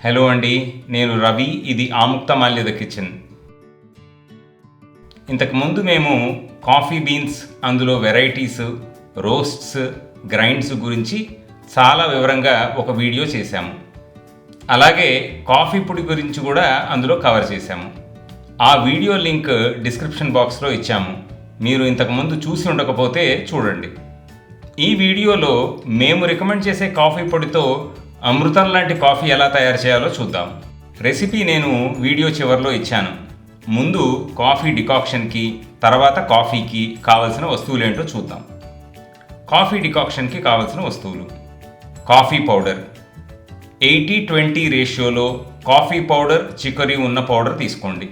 Hello అండి, నేను రవి. ఇది ఆముక్తమాల్యద కిచెన్. ఇంతకుముందు మేము కాఫీ బీన్స్, అందులో వెరైటీస్, రోస్ట్స్, గ్రైండ్స్ గురించి చాలా వివరంగా ఒక వీడియో చేశాము. అలాగే కాఫీ పొడి గురించి కూడా అందులో కవర్ చేశాము. ఆ వీడియో లింక్ డిస్క్రిప్షన్ బాక్స్లో ఇచ్చాము. మీరు ఇంతకుముందు చూసి ఉండకపోతే చూడండి. ఈ వీడియోలో మేము రికమెండ్ చేసే కాఫీ పొడితో అమృతం లాంటి కాఫీ ఎలా తయారు చేయాలో చూద్దాం. రెసిపీ నేను వీడియో చివరిలో ఇచ్చాను. ముందు కాఫీ డికాక్షన్కి, తర్వాత కాఫీకి కావలసిన వస్తువులు ఏంటో చూద్దాం. కాఫీ డికాక్షన్కి కావలసిన వస్తువులు: కాఫీ పౌడర్ 80-20 రేషియోలో కాఫీ పౌడర్, చిక్కరీ ఉన్న పౌడర్ తీసుకోండి.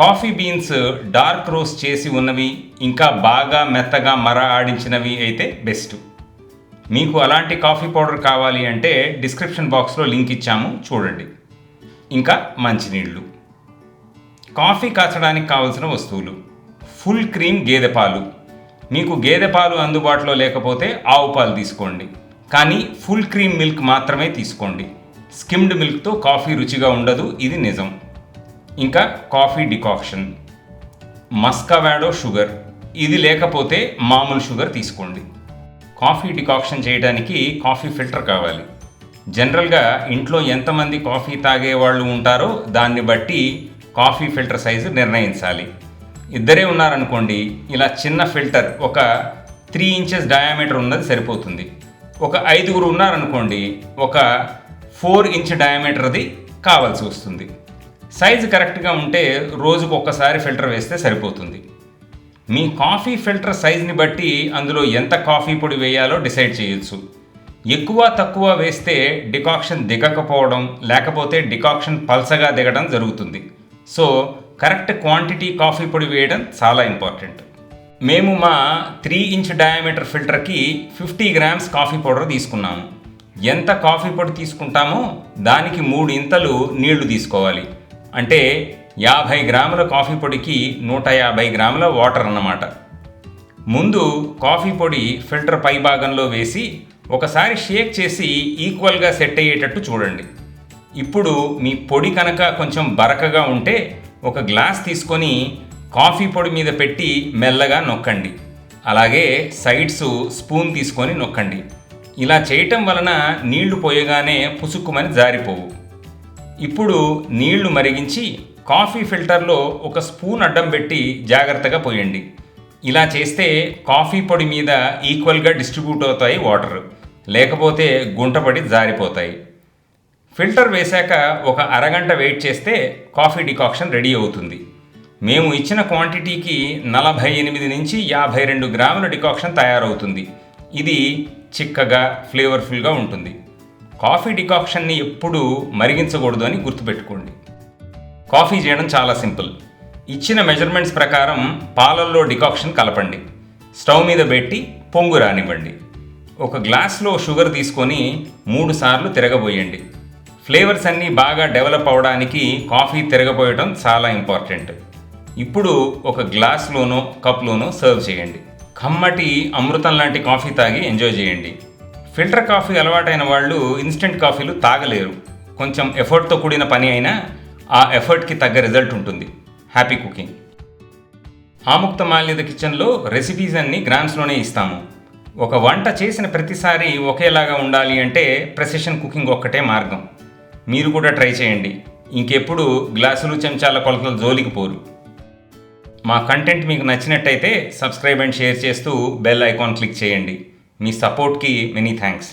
కాఫీ బీన్స్ డార్క్ రోస్ట్ చేసి ఉన్నవి, ఇంకా బాగా మెత్తగా మర ఆడించినవి అయితే బెస్ట్. మీకు అలాంటి కాఫీ పౌడర్ కావాలి అంటే డిస్క్రిప్షన్ బాక్స్లో లింక్ ఇచ్చాము, చూడండి. ఇంకా మంచినీళ్ళు. కాఫీ కాచడానికి కావలసిన వస్తువులు: ఫుల్ క్రీమ్ గేదె పాలు. మీకు గేదె పాలు అందుబాటులో లేకపోతే ఆవు పాలు తీసుకోండి, కానీ ఫుల్ క్రీమ్ మిల్క్ మాత్రమే తీసుకోండి. స్కిమ్డ్ మిల్క్తో కాఫీ రుచిగా ఉండదు, ఇది నిజం. ఇంకా కాఫీ డికాక్షన్. మస్కవాడో షుగర్, ఇది లేకపోతే మామూలు షుగర్ తీసుకోండి. కాఫీ డికాక్షన్ చేయడానికి కాఫీ ఫిల్టర్ కావాలి. జనరల్గా ఇంట్లో ఎంతమంది కాఫీ తాగే వాళ్ళు ఉంటారో దాన్ని బట్టి కాఫీ ఫిల్టర్ సైజు నిర్ణయించాలి. ఇద్దరే ఉన్నారనుకోండి, ఇలా చిన్న ఫిల్టర్ ఒక 3 ఇంచెస్ డయామీటర్ ఉన్నది సరిపోతుంది. ఒక 5గురు ఉన్నారనుకోండి, ఒక 4 ఇంచ్ డయామీటర్ది కావాల్సి వస్తుంది. సైజు కరెక్ట్గా ఉంటే రోజుకు ఒక్కసారి ఫిల్టర్ వేస్తే సరిపోతుంది. మీ కాఫీ ఫిల్టర్ సైజ్ని బట్టి అందులో ఎంత కాఫీ పొడి వేయాలో డిసైడ్ చేయొచ్చు. ఎక్కువ తక్కువ వేస్తే డికాక్షన్ దిగకపోవడం, లేకపోతే డికాక్షన్ పల్సగా దిగడం జరుగుతుంది. సో కరెక్ట్ క్వాంటిటీ కాఫీ పొడి వేయడం చాలా ఇంపార్టెంట్. మేము మా 3 ఇంచ్ డయామీటర్ ఫిల్టర్కి 50 గ్రామ్స్ కాఫీ పౌడర్ తీసుకున్నాము. ఎంత కాఫీ పొడి తీసుకుంటామో దానికి 3 ఇంతలు నీళ్లు తీసుకోవాలి. అంటే 50 గ్రాముల కాఫీ పొడికి 150 గ్రాముల వాటర్ అన్నమాట. ముందు కాఫీ పొడి ఫిల్టర్ పై భాగంలో వేసి ఒకసారి షేక్ చేసి ఈక్వల్గా సెట్ అయ్యేటట్టు చూడండి. ఇప్పుడు మీ పొడి కనుక కొంచెం బరకగా ఉంటే ఒక గ్లాస్ తీసుకొని కాఫీ పొడి మీద పెట్టి మెల్లగా నొక్కండి. అలాగే సైడ్స్ స్పూన్ తీసుకొని నొక్కండి. ఇలా చేయటం వలన నీళ్లు పోయగానే పుసుక్కుమని జారిపోవు. ఇప్పుడు నీళ్లు మరిగించి కాఫీ ఫిల్టర్లో ఒక స్పూన్ అడ్డం పెట్టి జాగ్రత్తగా పోయండి. ఇలా చేస్తే కాఫీ పొడి మీద ఈక్వల్గా డిస్ట్రిబ్యూట్ అవుతాయి వాటర్, లేకపోతే గుంటపడి జారిపోతాయి. ఫిల్టర్ వేశాక ఒక అరగంట వెయిట్ చేస్తే కాఫీ డికాక్షన్ రెడీ అవుతుంది. మేము ఇచ్చిన క్వాంటిటీకి 48 నుంచి 52 గ్రాముల డికాక్షన్ తయారవుతుంది. ఇది చిక్కగా ఫ్లేవర్ఫుల్గా ఉంటుంది. కాఫీ డికాక్షన్ని ఎప్పుడూ మరిగించకూడదు అని గుర్తుపెట్టుకోండి. కాఫీ చేయడం చాలా సింపుల్. ఇచ్చిన మెజర్మెంట్స్ ప్రకారం పాలల్లో డికాక్షన్ కలపండి. స్టవ్ మీద పెట్టి పొంగు రానివ్వండి. ఒక గ్లాస్లో షుగర్ తీసుకొని 3 సార్లు తిరగబోయండి. ఫ్లేవర్స్ అన్నీ బాగా డెవలప్ అవడానికి కాఫీ తిరగబోయడం చాలా ఇంపార్టెంట్. ఇప్పుడు ఒక గ్లాస్లోనో కప్లోనో సర్వ్ చేయండి. కమ్మటి అమృతం లాంటి కాఫీ తాగి ఎంజాయ్ చేయండి. ఫిల్టర్ కాఫీ అలవాటైన వాళ్ళు ఇన్స్టెంట్ కాఫీలు తాగలేరు. కొంచెం ఎఫర్ట్తో కూడిన పని అయినా ఆ ఎఫర్ట్కి తగ్గ రిజల్ట్ ఉంటుంది. Happy cooking. ఆముక్తమాల్యద కిచెన్లో రెసిపీస్ అన్నీ గ్రామ్స్లోనే ఇస్తాము. ఒక వంట చేసిన ప్రతిసారి ఒకేలాగా ఉండాలి అంటే ప్రెసిషన్ కుకింగ్ ఒక్కటే మార్గం. మీరు కూడా ట్రై చేయండి. ఇంకెప్పుడు గ్లాసులు చెంచాల కొలతల జోలికి పోరు. మా కంటెంట్ మీకు నచ్చినట్టయితే సబ్స్క్రైబ్ అండ్ షేర్ చేస్తూ బెల్ ఐకాన్ క్లిక్ చేయండి. మీ సపోర్ట్కి మెనీ థ్యాంక్స్.